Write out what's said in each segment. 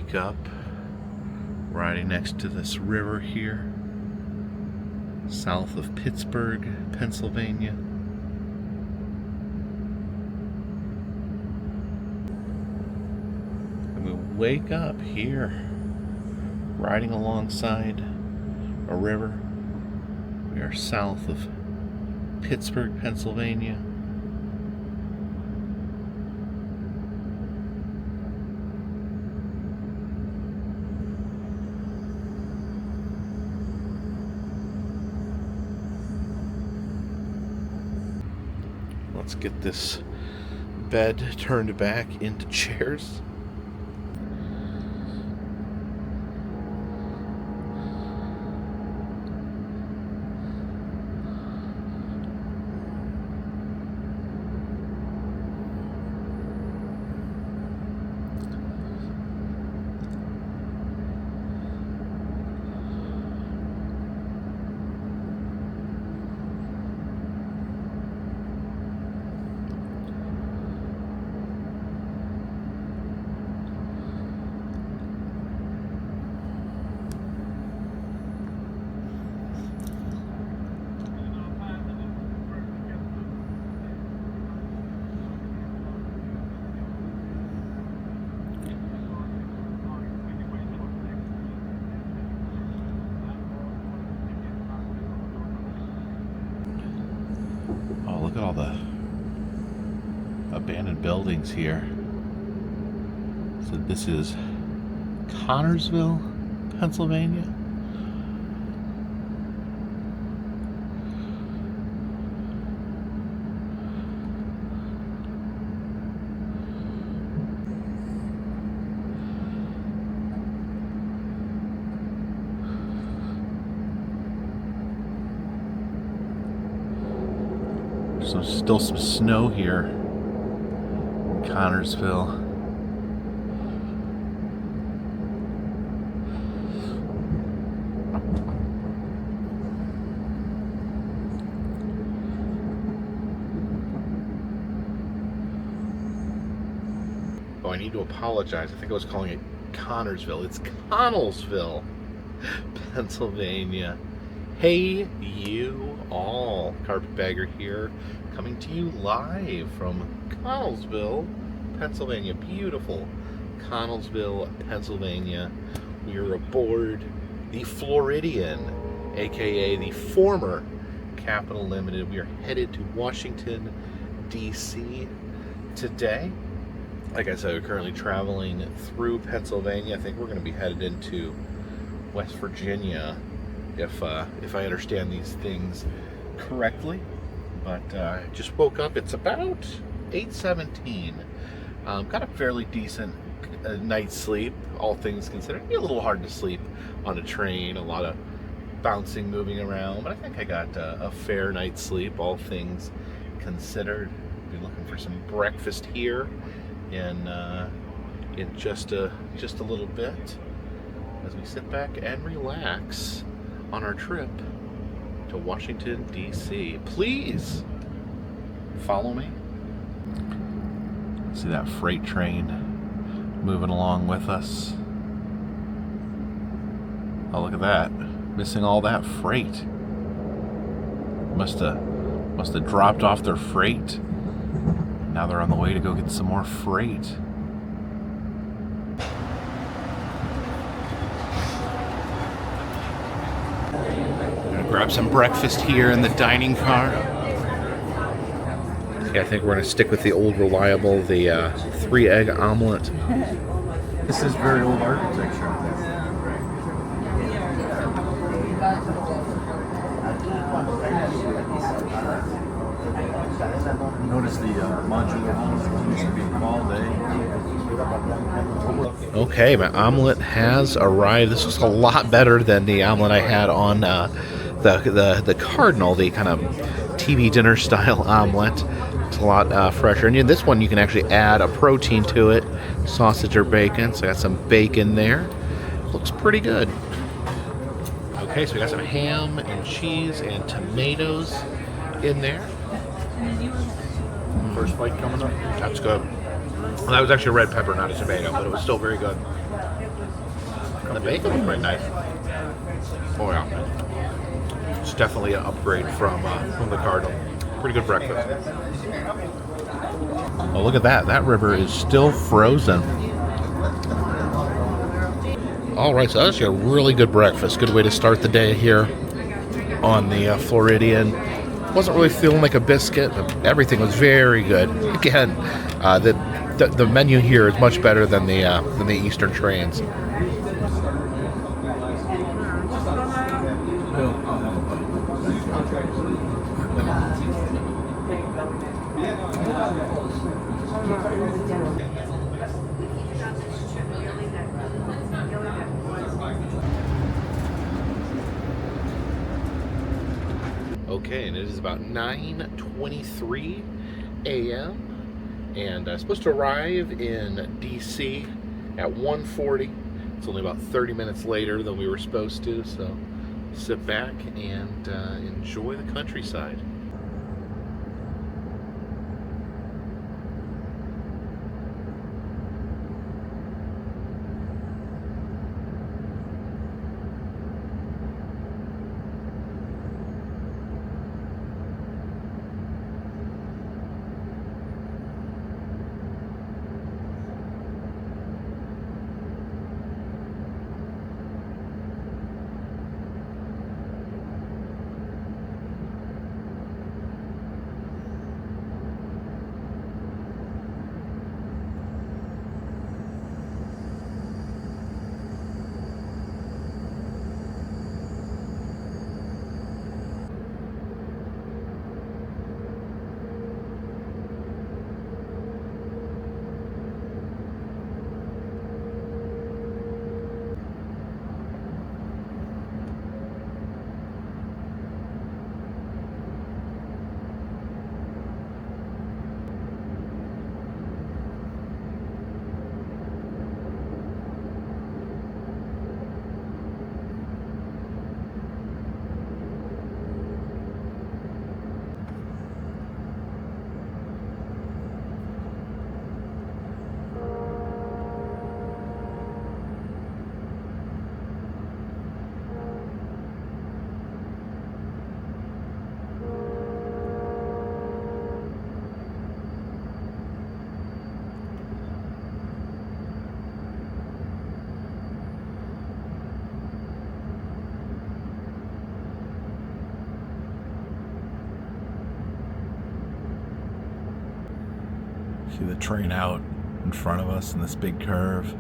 wake up riding next to this river here, south of Pittsburgh, Pennsylvania. And we wake up here, riding alongside a river. We are south of Pittsburgh, Pennsylvania. Let's get this bed turned back into chairs. Look at all the abandoned buildings here. So this is Connorsville, Pennsylvania. So still some snow here in Connorsville. Oh, I need to apologize. I think I was calling it Connorsville. It's Connellsville, Pennsylvania. Hey, you all. Carpetbagger here, coming to you live from Connellsville, Pennsylvania. Beautiful Connellsville, Pennsylvania. We are aboard the Floridian, aka the former Capital Limited. We are headed to Washington, D.C. today. Like I said, we're currently traveling through Pennsylvania. I think we're going to be headed into West Virginia, if I understand these things correctly. But I just woke up. It's about 8:17. Got a fairly decent night's sleep, all things considered. It'd be a little hard to sleep on a train, a lot of bouncing, moving around, but I think I got a fair night's sleep, all things considered. Be looking for some breakfast here in just a little bit as we sit back and relax on our trip to Washington, D.C. Please follow me. See that freight train moving along with us. Oh, look at that. Missing all that freight. Must have dropped off their freight. Now they're on the way to go get some more freight. Grab some breakfast here in the dining car. Yeah, I think we're going to stick with the old reliable, the 3-egg omelet. This is very old architecture. Notice the modular homes used to be all day. Okay, my omelet has arrived. This was a lot better than the omelet I had on the Cardinal, the kind of TV dinner style omelet. It's a lot fresher. And this one you can actually add a protein to it, sausage or bacon. So I got some bacon there. Looks pretty good. Okay, so we got some ham and cheese and tomatoes in there. First bite coming up. That's good. Well, that was actually a red pepper, not a tomato, but it was still very good. The bacon was very nice. Oh yeah, it's definitely an upgrade from the Cardinal. Pretty good breakfast. Oh, look at that! That river is still frozen. All right, so that's a really good breakfast. Good way to start the day here on the Floridian. Wasn't really feeling like a biscuit, but everything was very good. Again, the menu here is much better than the Eastern trains. Okay, and it is about 9:23 a.m. and I'm supposed to arrive in DC at 1:40. It's only about 30 minutes later than we were supposed to, so sit back and enjoy the countryside. See the train out in front of us in this big curve.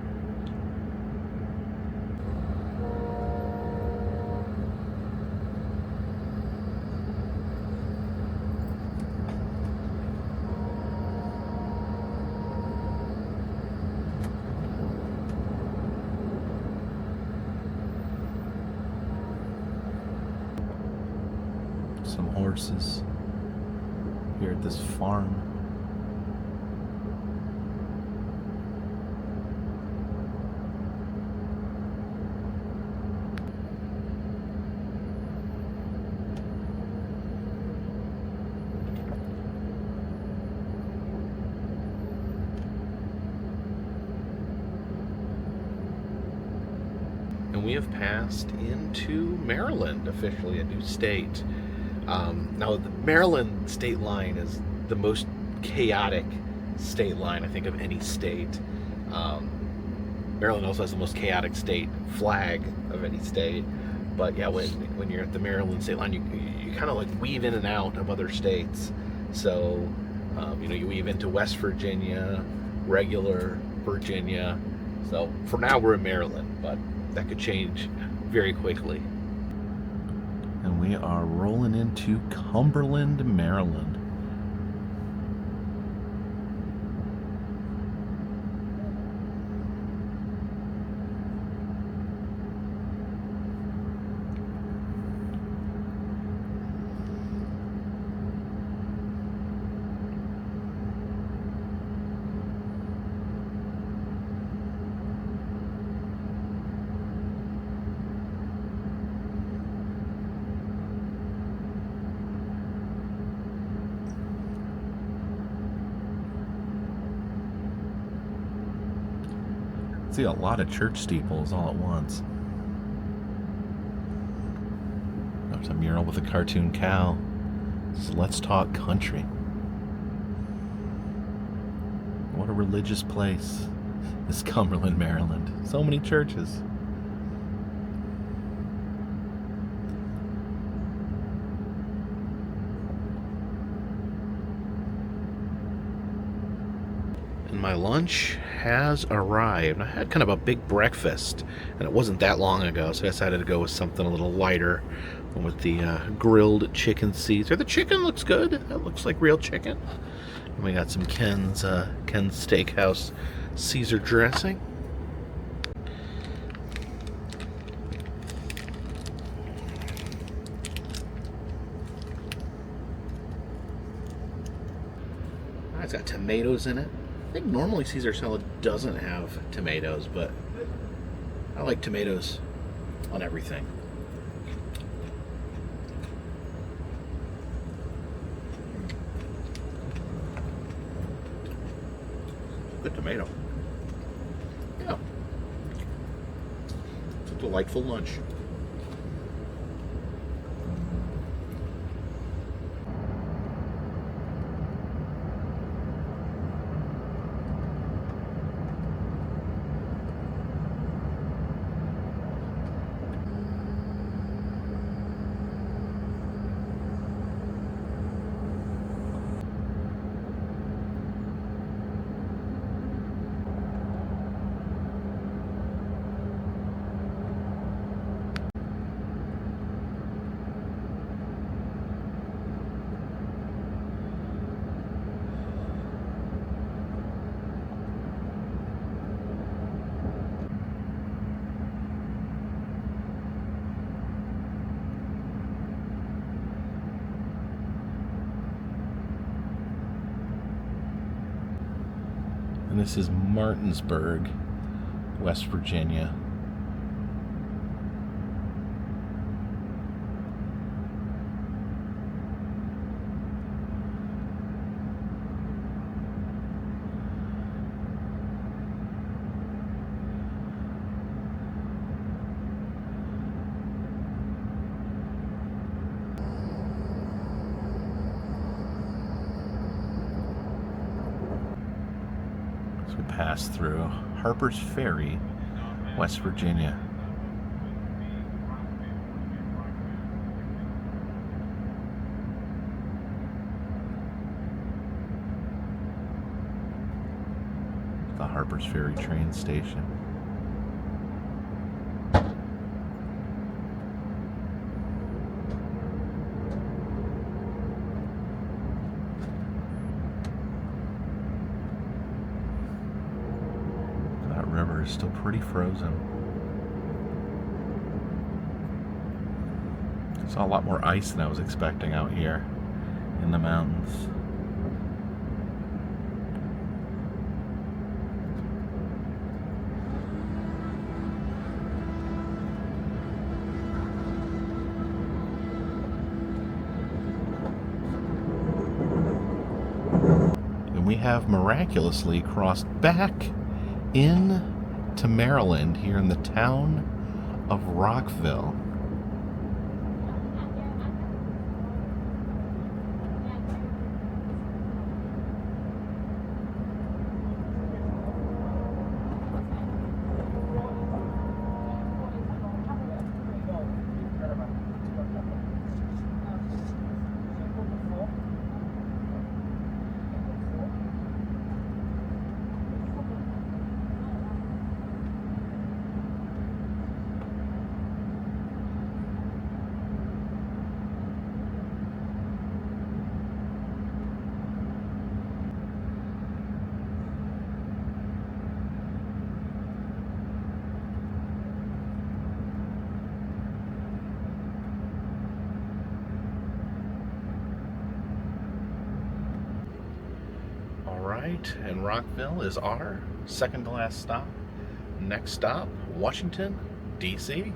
Some horses here at this farm. And we have passed into Maryland, officially a new state. Now, the Maryland state line is the most chaotic state line, I think, of any state. Maryland also has the most chaotic state flag of any state. But yeah, when you're at the Maryland state line, you kind of like weave in and out of other states. So, you weave into West Virginia, regular Virginia. So for now, we're in Maryland, but that could change very quickly. And we are rolling into Cumberland, Maryland. See a lot of church steeples all at once. There's a mural with a cartoon cow. So let's talk country. What a religious place is Cumberland, Maryland. So many churches. And my lunch has arrived. I had kind of a big breakfast, and it wasn't that long ago, so I decided to go with something a little lighter. Went with the grilled chicken Caesar. The chicken looks good. It looks like real chicken. And we got some Ken's Steakhouse Caesar dressing. It's got tomatoes in it. I think normally Caesar salad doesn't have tomatoes, but I like tomatoes on everything. Good tomato. Yeah. It's a delightful lunch. And this is Martinsburg, West Virginia. Pass through Harper's Ferry, West Virginia. The Harper's Ferry train station. River is still pretty frozen. I saw a lot more ice than I was expecting out here in the mountains. And we have miraculously crossed back in to Maryland, here in the town of Rockville. Right, and Rockville is our second to last stop. Next stop, Washington, D.C.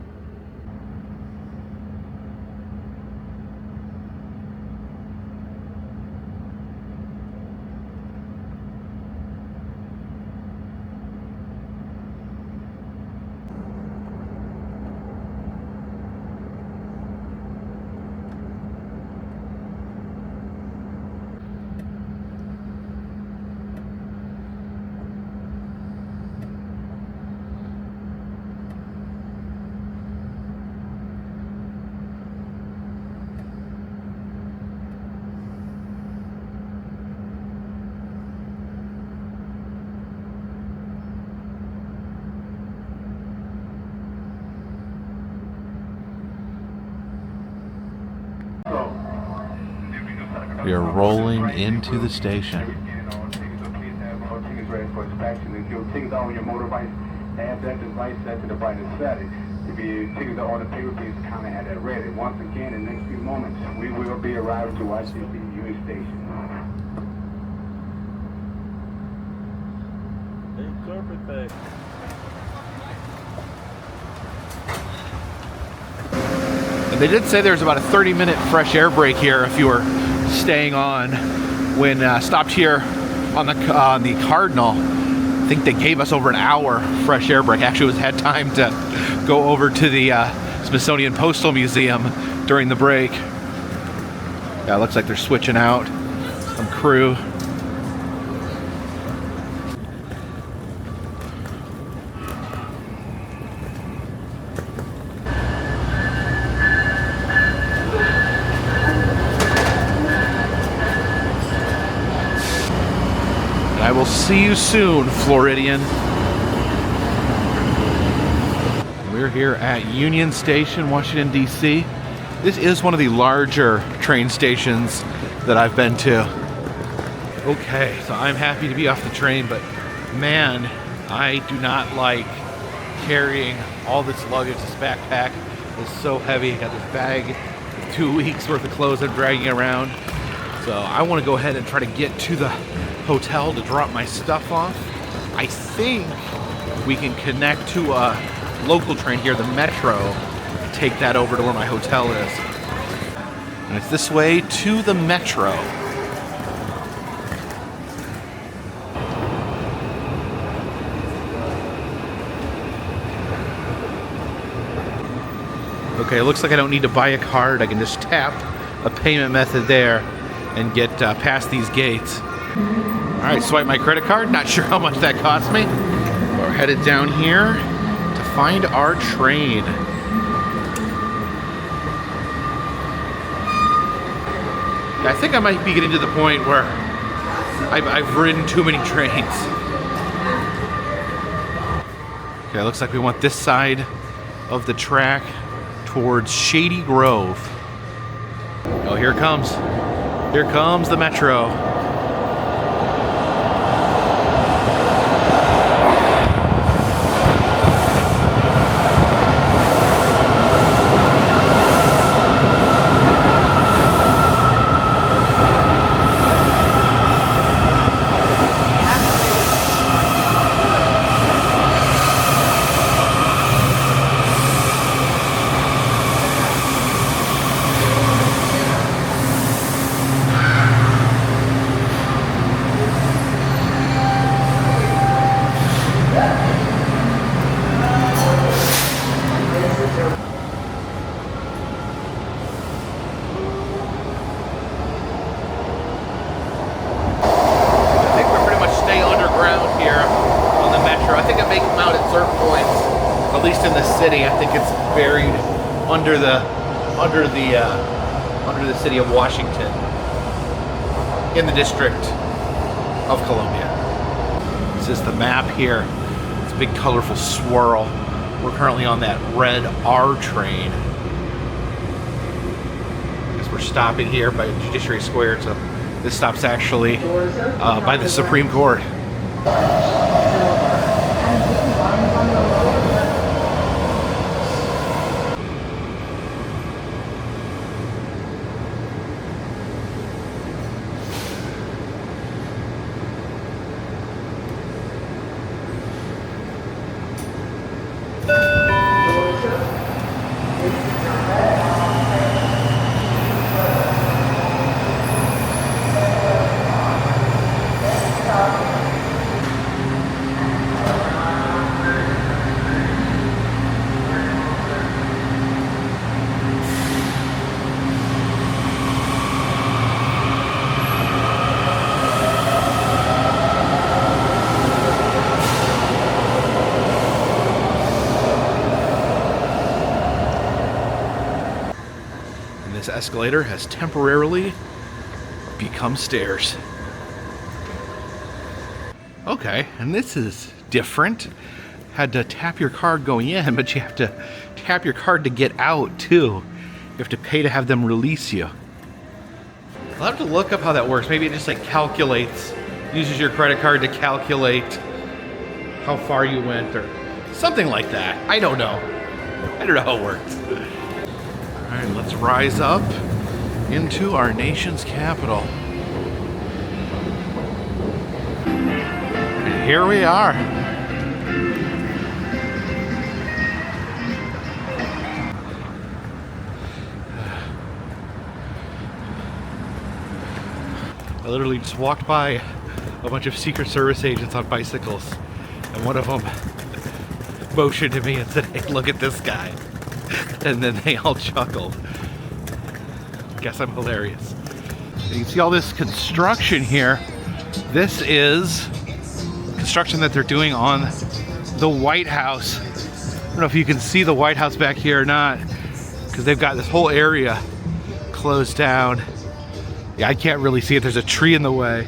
We are rolling into the station. If your tickets are on your motor device, add that device set to the brightest setting. If your tickets are on the paper, please kind of have that ready. Once again, in the next few moments, we will be arriving to Washington Union Station. Hey, Carpetbagger. And they did say there was about a 30-minute fresh air break here if you were staying on. When stopped here on the Cardinal, I think they gave us over an hour fresh air break. Actually, had time to go over to the Smithsonian Postal Museum during the break. Yeah, it looks like they're switching out some crew. I will see you soon, Floridian. We're here at Union Station, Washington, D.C. This is one of the larger train stations that I've been to. Okay, so I'm happy to be off the train, but man, I do not like carrying all this luggage. This backpack is so heavy. I got this bag with 2 weeks worth of clothes I'm dragging around. So I want to go ahead and try to get to the hotel to drop my stuff off. I think we can connect to a local train here, the Metro, take that over to where my hotel is. And it's this way to the Metro. Okay, it looks like I don't need to buy a card. I can just tap a payment method there and get past these gates. All right, swipe my credit card. Not sure how much that cost me. We're headed down here to find our train. I think I might be getting to the point where I've ridden too many trains. Okay, it looks like we want this side of the track towards Shady Grove. Oh, here it comes. Here comes the Metro. At least in the city, I think it's buried under the city of Washington, in the District of Columbia. This is the map here. It's a big colorful swirl. We're currently on that red R train. I guess we're stopping here by Judiciary Square. So this stop's actually by the Supreme Court. This escalator has temporarily become stairs. Okay, and this is different. Had to tap your card going in, but you have to tap your card to get out too. You have to pay to have them release you. I'll have to look up how that works. Maybe it just like calculates, uses your credit card to calculate how far you went or something like that. I don't know. I don't know how it works. All right, let's rise up into our nation's capital. And here we are. I literally just walked by a bunch of Secret Service agents on bicycles, and one of them motioned to me and said, "Hey, look at this guy." And then they all chuckled. Guess I'm hilarious. You can see all this construction here. This is construction that they're doing on the White House. I don't know if you can see the White House back here or not, because they've got this whole area closed down. Yeah, I can't really see it. There's a tree in the way.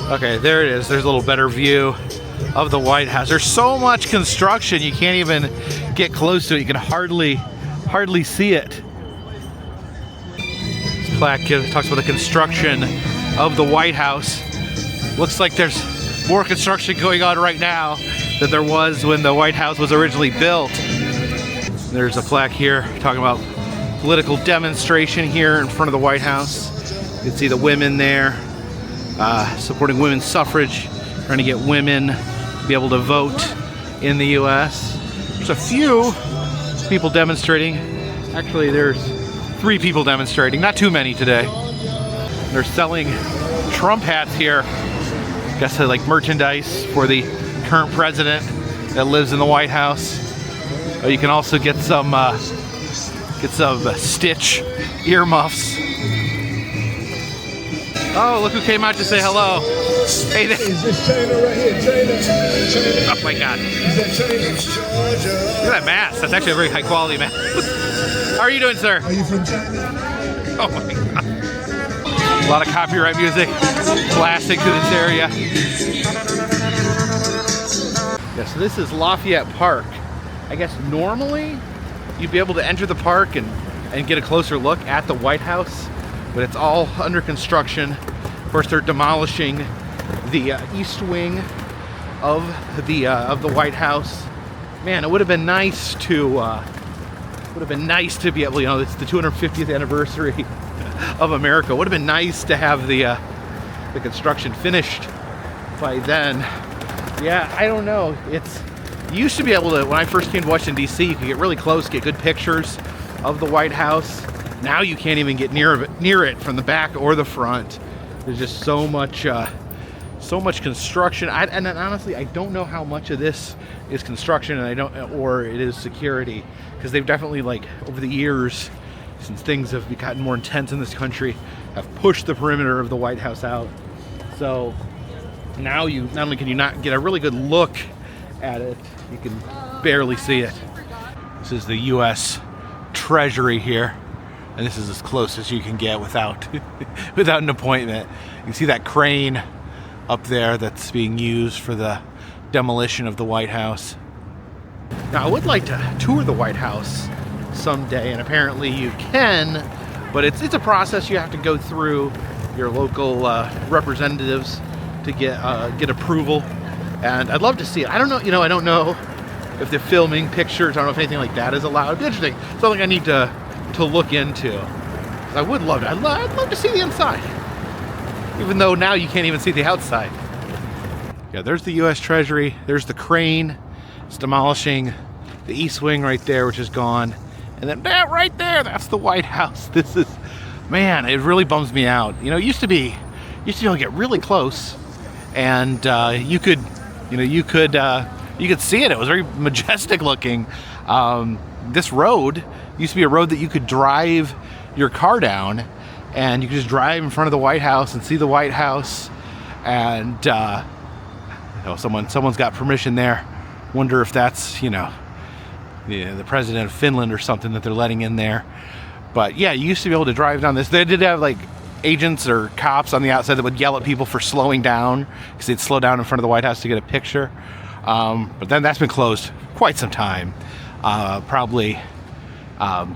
Okay, there it is. There's a little better view of the White House. There's so much construction, you can't even get close to it. You can hardly see it. This plaque talks about the construction of the White House. Looks like there's more construction going on right now than there was when the White House was originally built. There's a plaque here talking about political demonstration here in front of the White House. You can see the women there supporting women's suffrage, trying to get women to be able to vote in the US. There's a few people demonstrating. Actually, there's 3 people demonstrating, not too many today. They're selling Trump hats here. I guess like merchandise for the current president that lives in the White House. You can also get some Stitch earmuffs. Oh, look who came out to say hello. Hey, Is this China right here? China. oh my God. Is that China? Look at that mask. That's actually a very high quality mask. How are you doing, sir? Are you from China? Oh my God. A lot of copyright music blasting through this area. Yeah, so this is Lafayette Park. I guess normally you'd be able to enter the park and get a closer look at the White House, but it's all under construction. Of course, they're demolishing the east wing of the White House. Man, it would have been nice to be able, you know, it's the 250th anniversary of America. It would have been nice to have the construction finished by then. Yeah, I don't know. You used to be able to, when I first came to Washington, D.C., you could get really close, get good pictures of the White House. Now you can't even get near it from the back or the front. There's just so much construction. And honestly, I don't know how much of this is construction, or it is security, because they've definitely, like, over the years, since things have gotten more intense in this country, have pushed the perimeter of the White House out. So now you not only can you not get a really good look at it, you can barely see it. This is the U.S. Treasury here, and this is as close as you can get without without an appointment. You can see that crane up there that's being used for the demolition of the White House. Now, I would like to tour the White House someday, and apparently you can, but it's a process you have to go through your local representatives to get approval. And I'd love to see it. I don't know, I don't know if they're filming pictures. I don't know if anything like that is allowed. It'd be interesting. Something I need to look into. I would love it. I'd love to see the inside. Even though now you can't even see the outside. Yeah, there's the U.S. Treasury. There's the crane. It's demolishing the east wing right there, which is gone. And then that right there, that's the White House. This is, man, it really bums me out. You know, it used to be able to get really close, and you could see it. It was very majestic looking. This road used to be a road that you could drive your car down, and you could just drive in front of the White House and see the White House. And someone's got permission there. Wonder if that's the president of Finland or something that they're letting in there. But yeah, you used to be able to drive down this. They did have like agents or cops on the outside that would yell at people for slowing down, because they'd slow down in front of the White House to get a picture. But then that's been closed quite some time. Probably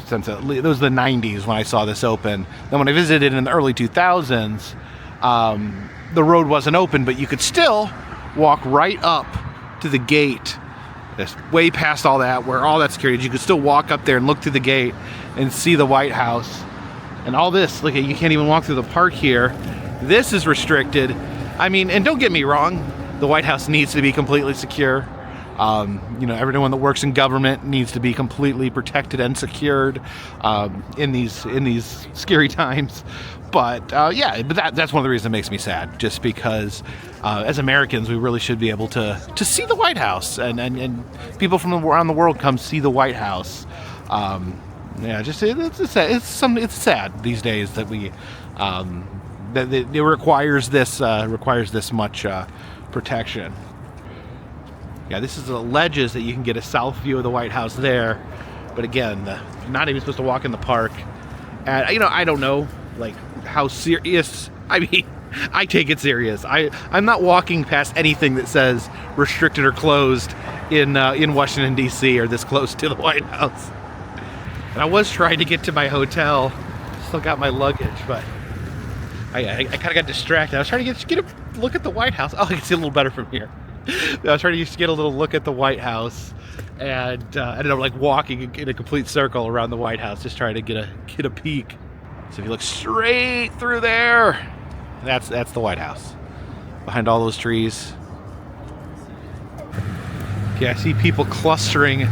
since it was the 90s when I saw this open. Then when I visited in the early 2000s, the road wasn't open, but you could still walk right up to the gate. It's way past all that, where all that security, you could still walk up there and look through the gate and see the White House. And all this, look, you can't even walk through the park here. This is restricted. I mean, and don't get me wrong, the White House needs to be completely secure. You know, everyone that works in government needs to be completely protected and secured in these scary times. But yeah, but that's one of the reasons it makes me sad, just because as Americans, we really should be able to see the White House, and people from around the world come see the White House. Yeah, just it's sad these days that we that it requires this much protection. Yeah, this is the ledges that you can get a south view of the White House there, but again, you're not even supposed to walk in the park. And you know, I don't know like how serious. I mean, I take it serious. I'm not walking past anything that says restricted or closed in Washington D.C. or this close to the White House. And I was trying to get to my hotel, still got my luggage, but I kind of got distracted. I was trying to get a look at the White House. Oh, I can see a little better from here. I was trying to get a little look at the White House, and I ended up like walking in a complete circle around the White House, just trying to get a peek. So if you look straight through there, that's the White House, behind all those trees. Okay, I see people clustering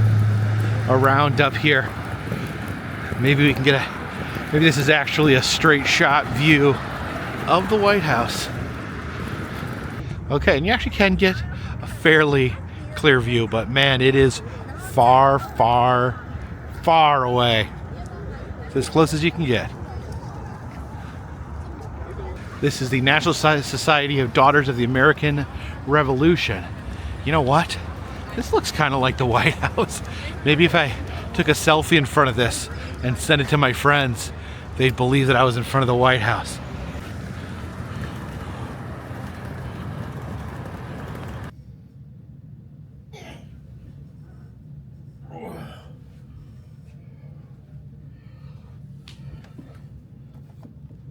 around up here. Maybe we can maybe this is actually a straight shot view of the White House. Okay, and you actually can get a fairly clear view, but man, it is far, far, far away. It's as close as you can get. This is the National Society of Daughters of the American Revolution. You know what? This looks kind of like the White House. Maybe if I took a selfie in front of this and sent it to my friends, they'd believe that I was in front of the White House.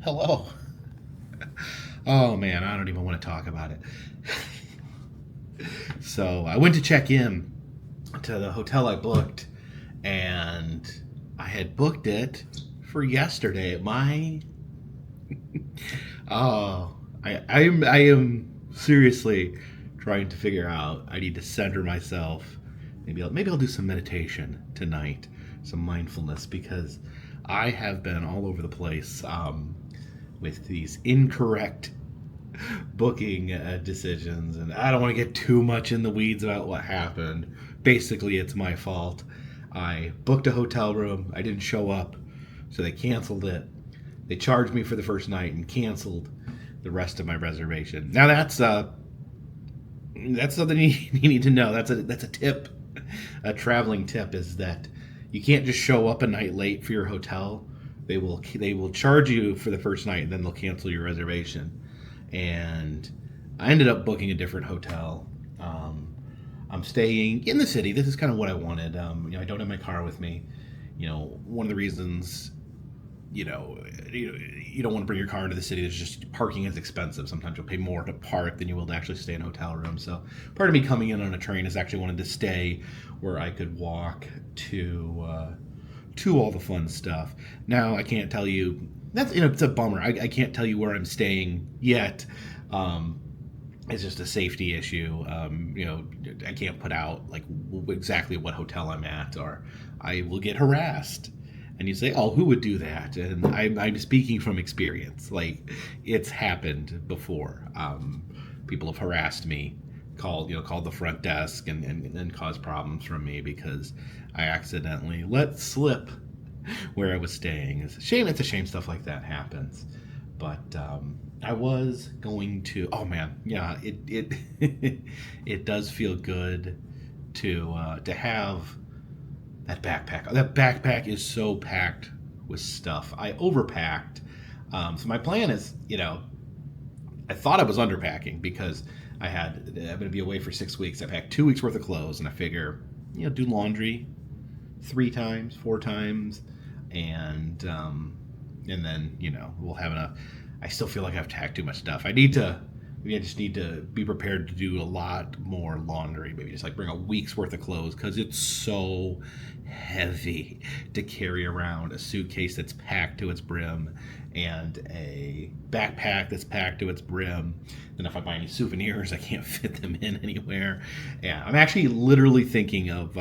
Hello. Oh man, I don't even want to talk about it. So I went to check in to the hotel I booked, and I had booked it for yesterday. I am seriously trying to figure out. I need to center myself. Maybe I'll do some meditation tonight, some mindfulness, because I have been all over the place with these incorrect booking decisions, and I don't want to get too much in the weeds about what happened. Basically, it's my fault. I booked a hotel room, I didn't show up, so they canceled it. They charged me for the first night and canceled the rest of my reservation. Now that's something you need to know. That's a tip, a traveling tip, is that you can't just show up a night late for your hotel. They will charge you for the first night, and then they'll cancel your reservation. And I ended up booking a different hotel. I'm staying in the city. This is kind of what I wanted. I don't have my car with me. One of the reasons, you don't want to bring your car into the city is just parking is expensive. Sometimes you'll pay more to park than you will to actually stay in a hotel room. So part of me coming in on a train is actually wanted to stay where I could walk to all the fun stuff. Now I can't tell you. It's a bummer. I can't tell you where I'm staying yet. It's just a safety issue. I can't put out like exactly what hotel I'm at, or I will get harassed. And you say, "Oh, who would do that?" And I'm speaking from experience. Like, it's happened before. People have harassed me, called the front desk, and caused problems from me because I accidentally let slip where I was staying. It's a shame stuff like that happens. But I was going to. Oh man, yeah, it it does feel good to have that backpack. That backpack is so packed with stuff. I overpacked. So my plan is, I thought I was underpacking because I'm going to be away for 6 weeks. I packed 2 weeks worth of clothes, and I figure, do laundry, 3 times, 4 times, and then we'll have enough. I still feel like I've tacked too much stuff. I just need to be prepared to do a lot more laundry. Maybe just like bring a week's worth of clothes, because it's so heavy to carry around a suitcase that's packed to its brim and a backpack that's packed to its brim. Then if I buy any souvenirs, I can't fit them in anywhere. Yeah, I'm actually literally thinking of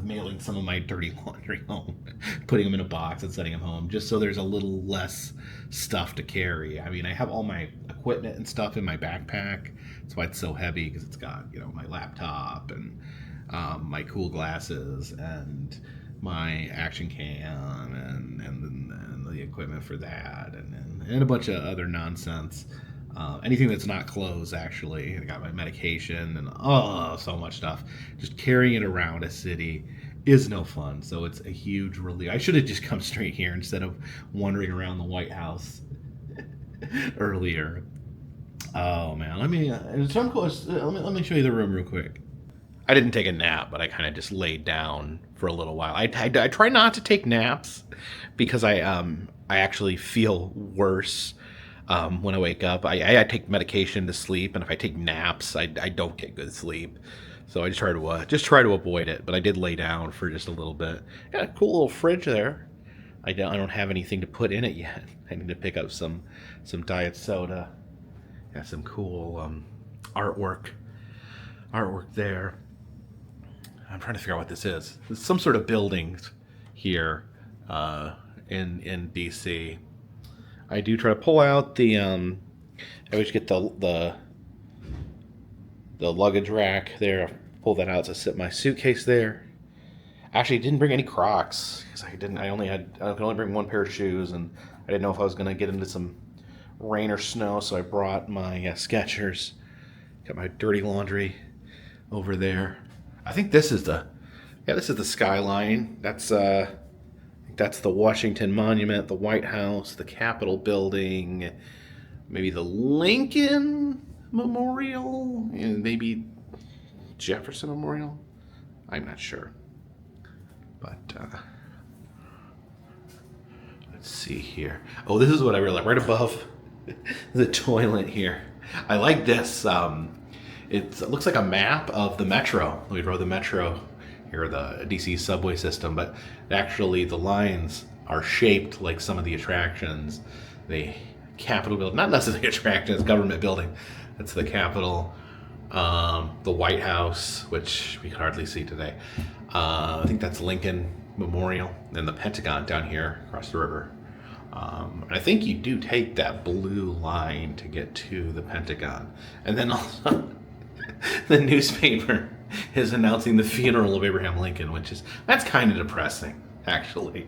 mailing some of my dirty laundry home, putting them in a box and sending them home, just so there's a little less stuff to carry. I mean, I have all my equipment and stuff in my backpack. That's why it's so heavy, because it's got, my laptop and my cool glasses and my action cam and the equipment for that and a bunch of other nonsense. Anything that's not clothes, actually. I got my medication and so much stuff. Just carrying it around a city is no fun. So it's a huge relief. I should have just come straight here instead of wandering around the White House earlier. Oh man, let me show you the room real quick. I didn't take a nap, but I kind of just laid down for a little while. I try not to take naps because I actually feel worse when I wake up. I take medication to sleep, and if I take naps, I don't get good sleep. So I just try to avoid it. But I did lay down for just a little bit. Got a cool little fridge there. I don't have anything to put in it yet. I need to pick up some diet soda. Got some cool artwork there. I'm trying to figure out what this is. It's some sort of building here in DC. I do try to pull out the I always get the luggage rack there. Pull that out to sit my suitcase there. Actually, didn't bring any Crocs because I could only bring one pair of shoes, and I didn't know if I was gonna get into some rain or snow, so I brought my Skechers. Got my dirty laundry over there. I think this is the skyline. That's the Washington Monument, the White House, the Capitol building, maybe the Lincoln Memorial, and maybe Jefferson Memorial. I'm not sure. But let's see here. Oh, this is what I really like. Right above the toilet here. I like this. It looks like a map of the metro. We drove the metro here, the DC subway system, but actually the lines are shaped like some of the attractions. The Capitol building, not necessarily attractions, government building. That's the Capitol. The White House, which we can hardly see today. I think that's Lincoln Memorial, and the Pentagon down here across the river. And I think you do take that blue line to get to the Pentagon. And then also the newspaper is announcing the funeral of Abraham Lincoln, that's kind of depressing, actually.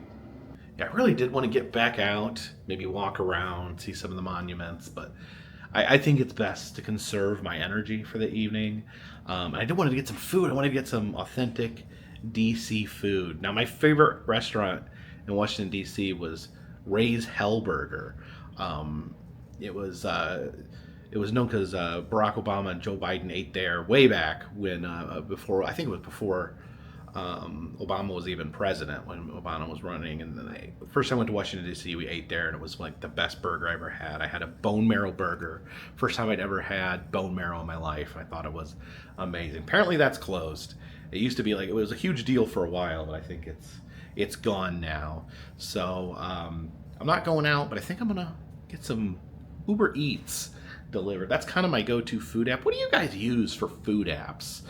Yeah, I really did want to get back out, maybe walk around, see some of the monuments, but I think it's best to conserve my energy for the evening. I did want to get some food. I wanted to get some authentic DC food. Now, my favorite restaurant in Washington, D.C. was Ray's Hellburger. It was known because Barack Obama and Joe Biden ate there way back when before Obama was even president, when Obama was running. And then the first time I went to Washington, D.C., we ate there, and it was like the best burger I ever had. I had a bone marrow burger. First time I'd ever had bone marrow in my life. I thought it was amazing. Apparently that's closed. It used to be it was a huge deal for a while, but I think it's gone now. So I'm not going out, but I think I'm going to get some Uber Eats delivered. That's kind of my go-to food app. What do you guys use for food apps?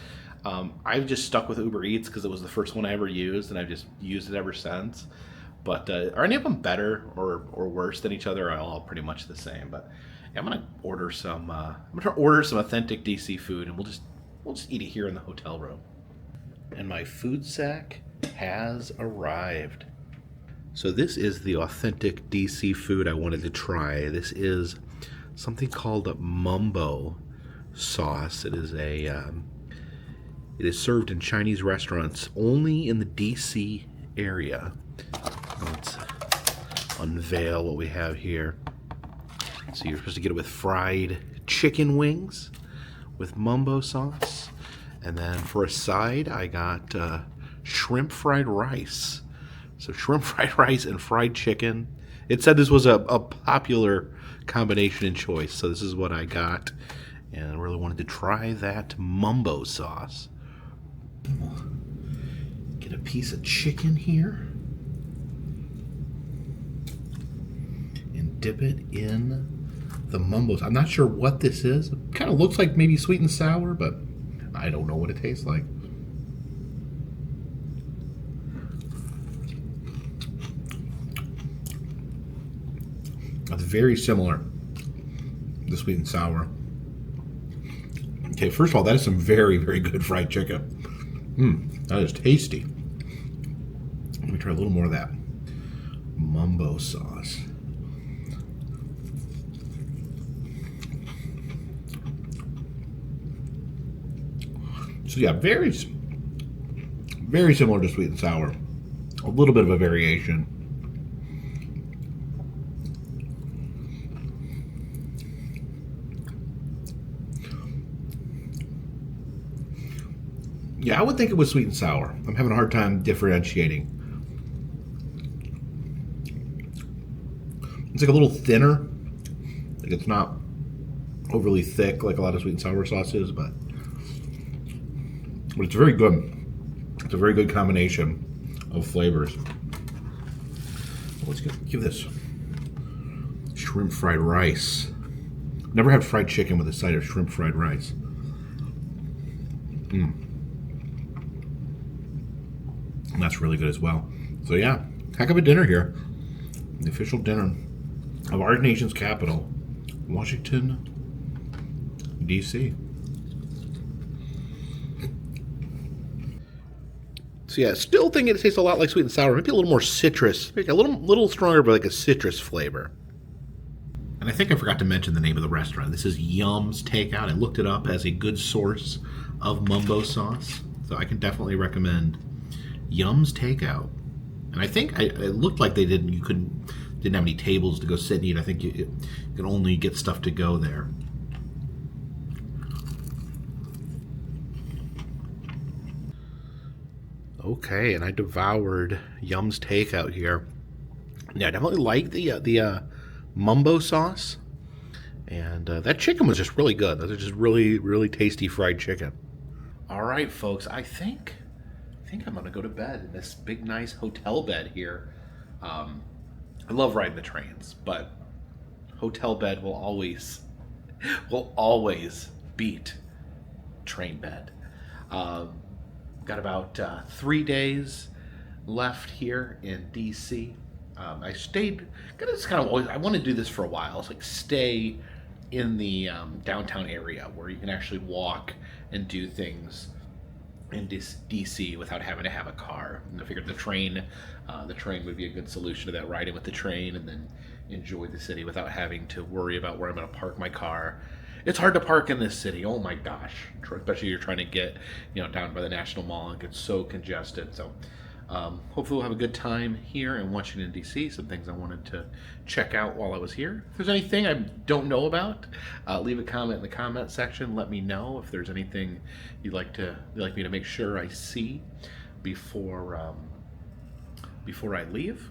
I've just stuck with Uber Eats because it was the first one I ever used, and I've just used it ever since. But are any of them better or worse than each other? Or all pretty much the same. But yeah, I'm gonna order some. I'm gonna order some authentic DC food, and we'll just eat it here in the hotel room. And my food sack has arrived. So this is the authentic DC food I wanted to try. This is something called mumbo sauce. It is it is served in Chinese restaurants only in the DC area. Let's unveil what we have here. So you're supposed to get it with fried chicken wings with mumbo sauce. And then for a side, I got shrimp fried rice. So shrimp fried rice and fried chicken. It said this was a popular combination and choice, so this is what I got. And I really wanted to try that mumbo sauce. Get a piece of chicken here. And dip it in the mumbo sauce. I'm not sure what this is. It kind of looks like maybe sweet and sour, but I don't know what it tastes like. It's very similar to sweet and sour. Okay, first of all, that is some very, very good fried chicken. That is tasty. Let me try a little more of that mumbo sauce. So yeah, very similar to sweet and sour. A little bit of a variation. Yeah, I would think it was sweet and sour. I'm having a hard time differentiating. It's like a little thinner. Like it's not overly thick like a lot of sweet and sour sauce is, but it's very good. It's a very good combination of flavors. Let's give this shrimp fried rice. Never had fried chicken with a side of shrimp fried rice. And that's really good as well. So yeah, heck of a dinner here. The official dinner of our nation's capital, Washington, D.C. So yeah, still think it tastes a lot like sweet and sour. Maybe a little more citrus, maybe a little stronger, but like a citrus flavor. And I think I forgot to mention the name of the restaurant. This is Yum's Takeout. I looked it up as a good source of mumbo sauce, so I can definitely recommend Yum's Takeout. And I think it looked like they didn't have any tables to go sit and eat. I think you can only get stuff to go there. Okay, and I devoured Yum's Takeout here. Yeah, I definitely like the mumbo sauce, and that chicken was just really good. Those are just really, really tasty fried chicken. All right, folks, I think I'm gonna go to bed in this big, nice hotel bed here. I love riding the trains, but hotel bed will always beat train bed. Got about 3 days left here in DC. I stayed. I want to do this for a while. It's like stay in the downtown area where you can actually walk and do things in DC without having to have a car. And I figured the train would be a good solution to that. Riding with the train and then enjoy the city without having to worry about where I'm going to park my car. It's hard to park in this city. Oh my gosh, especially you're trying to get down by the National Mall. It gets so congested. So hopefully we'll have a good time here in Washington D.C. Some things I wanted to check out while I was here. If there's anything I don't know about, leave a comment in the comment section. Let me know if there's anything you'd like me to make sure I see before I leave.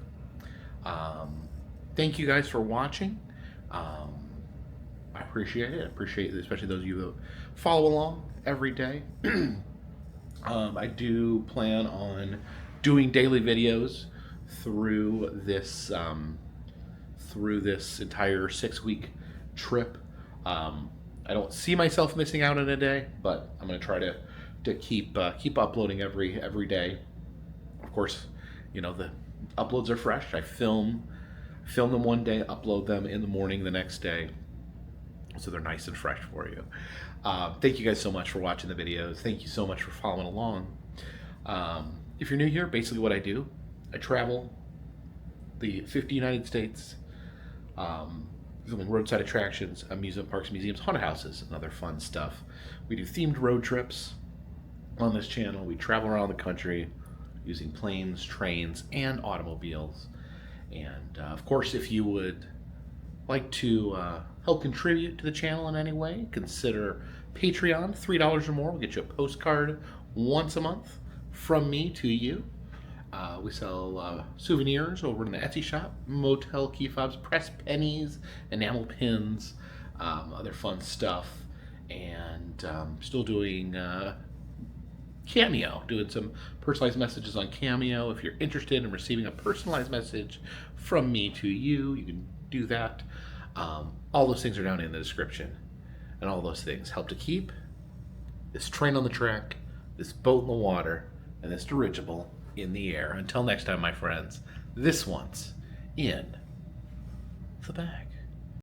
Thank you guys for watching. I appreciate it. I appreciate it, especially those of you that follow along every day. I do plan on doing daily videos through this entire 6-week trip. I don't see myself missing out on a day, but I'm going to try to keep uploading every day. Of course, the uploads are fresh. I film them one day, upload them in the morning the next day, so they're nice and fresh for you. Thank you guys so much for watching the videos. Thank you so much for following along. If you're new here, basically what I do, I travel the 50 United States, filming roadside attractions, amusement parks, museums, haunted houses, and other fun stuff. We do themed road trips on this channel. We travel around the country using planes, trains, and automobiles. And of course, if you would like to help contribute to the channel in any way, consider Patreon. $3 or more will get you a postcard once a month from me to you. We sell souvenirs over in the Etsy shop, motel key fobs, press pennies, enamel pins, other fun stuff, and still doing Cameo, doing some personalized messages on Cameo. If you're interested in receiving a personalized message from me to you, you can do that. All those things are down in the description, and all those things help to keep this train on the track, this boat in the water, and this dirigible in the air. Until next time, my friends, this one's in the bag.